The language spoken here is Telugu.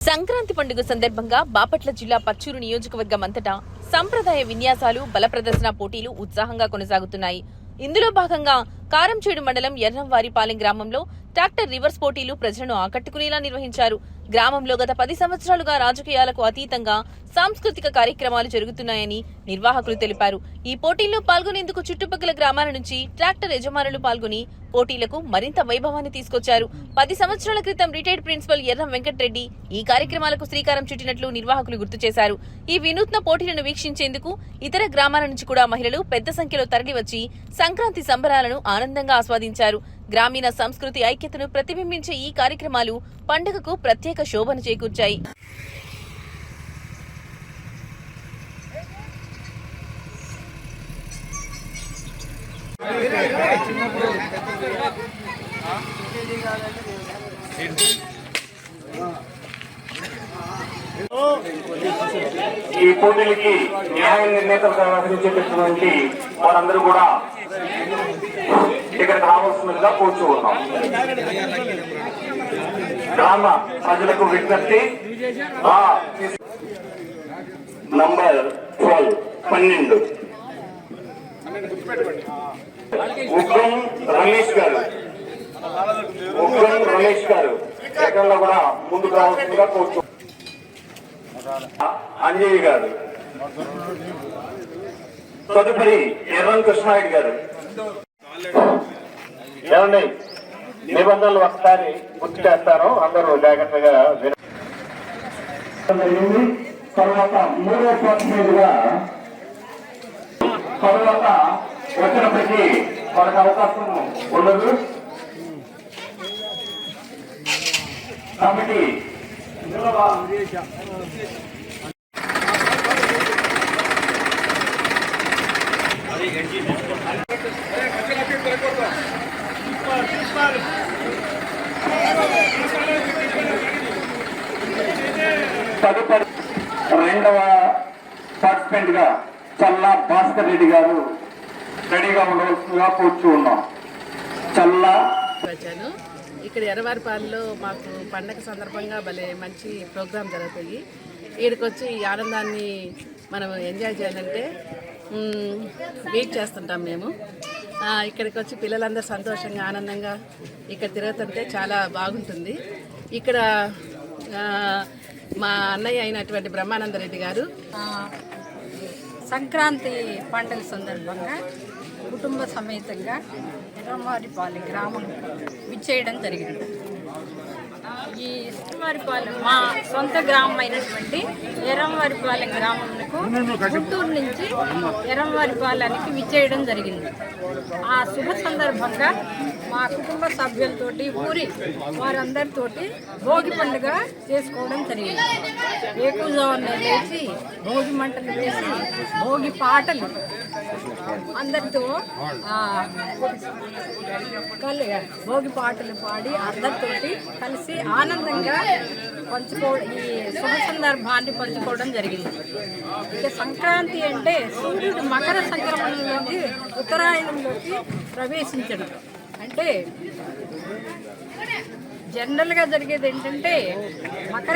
సంక్రాంతి పండుగ సందర్భంగా బాపట్ల జిల్లా పచ్చూరు నియోజకవర్గం అంతటా సంప్రదాయ విన్యాసాలు బల ప్రదర్శన పోటీలు ఉత్సాహంగా కొనసాగుతున్నాయి. ఇందులో భాగంగా కారంచేడు మండలం ఎర్రంవారిపాలెం గ్రామంలో ట్రాక్టర్ రివర్స్ పోటీలు ప్రజలను ఆకట్టుకునేలా నిర్వహించారు. గ్రామంలో గత 10 సంవత్సరాలుగా రాజకీయాలకు అతీతంగా సాంస్కృతిక కార్యక్రమాలు జరుగుతున్నాయని నిర్వాహకులు తెలిపారు. ఈ పోటీల్లో పాల్గొనేందుకు చుట్టుపక్కల గ్రామాల నుంచి ట్రాక్టర్ యజమానులు పాల్గొని పోటీలకు మరింత వైభవాన్ని తీసుకొచ్చారు. 10 సంవత్సరాల క్రితం రిటైర్డ్ ప్రిన్సిపల్ ఎర్రం వెంకటరెడ్డి ఈ కార్యక్రమాలకు శ్రీకారం చుట్టినట్లు నిర్వాహకులు గుర్తు చేశారు. ఈ వినూత్న పోటీలను వీక్షించేందుకు ఇతర గ్రామాల నుంచి కూడా మహిళలు పెద్ద సంఖ్యలో తరలివచ్చి సంక్రాంతి సంబరాలను ఆనందంగా ఆస్వాదించారు. గ్రామీణ సంస్కృతి ఐక్యతను ప్రతిబింబించే ఈ కార్యక్రమాలు పండుగకు ప్రత్యేక శోభను చేకూర్చాయి. ఈ పోటీలకి న్యాయ నిర్ణేతలుగా వ్యవహరించేటటువంటి వారందరూ కూడా ఇక్కడికి రావాల్సినదిగా కూర్చు ఉన్నాం. గ్రామ ప్రజలకు విజ్ఞప్తి, నంబర్ 12 ఉగ్రం రమేష్ గారు ఎక్కడలో కూడా ముందుకు రావాల్సిందిగా కూర్చు. అంజయ్య గారు, తదుపరి ఎర్రం కృష్ణారెడ్డి గారు. ఏమండి, నిబంధనలు ఒకసారి గుర్తు చేస్తాను, అందరూ జాగ్రత్తగా జరిగింది. తర్వాత 3వ పర్సెంట్గా తర్వాత వచ్చినప్పటికీ మనకు అవకాశం ఉండదు కాబట్టి తదుపరి 2వ పార్టిసిపెంట్ గా చల్లా భాస్కర్ రెడ్డి గారు రెడీగా ఉండవలసిందిగా కూర్చు ఉన్నాం. చల్లా ఇక్కడ ఎర్రవారిపాలెంలో మాకు పండగ సందర్భంగా భలే మంచి ప్రోగ్రాం జరుగుతాయి. వీడికి వచ్చి ఈ ఆనందాన్ని మనం ఎంజాయ్ చేయాలంటే వెయిట్ చేస్తుంటాం మేము. ఇక్కడికి వచ్చి పిల్లలందరూ సంతోషంగా ఆనందంగా ఇక్కడ తిరుగుతుంటే చాలా బాగుంటుంది. ఇక్కడ మా అన్నయ్య అయినటువంటి బ్రహ్మానందరెడ్డి గారు సంక్రాంతి పండుగ సందర్భంగా కుటుంబ సమేతంగా ఎర్రంవారిపాలెం గ్రామం విచ్చేయడం జరిగింది. ఈ ఎర్రంవారిపాలెం మా సొంత గ్రామం అయినటువంటి ఎర్రంవారిపాలెం గ్రామంకు గుంటూరు నుంచి ఎర్రంవారిపాలెంకి విచ్చేయడం జరిగింది. ఆ శుభ సందర్భంగా మా కుటుంబ సభ్యులతోటి ఊరి వారందరితోటి భోగి పండుగ చేసుకోవడం జరిగింది. వేకువజామున లేచి భోగి మంటలు వేసి భోగి పాటలు అందరితో భోగి పాటలు పాడి అందరితోటి కలిసి ఆనందంగా ఈ శుభ సందర్భాన్ని పంచుకోవడం జరిగింది. ఇక సంక్రాంతి అంటే సూర్యుడు మకర సంక్రమణలోకి ఉత్తరాయణంలోకి ప్రవేశించడం. అంటే జనరల్గా జరిగేది ఏంటంటే మకర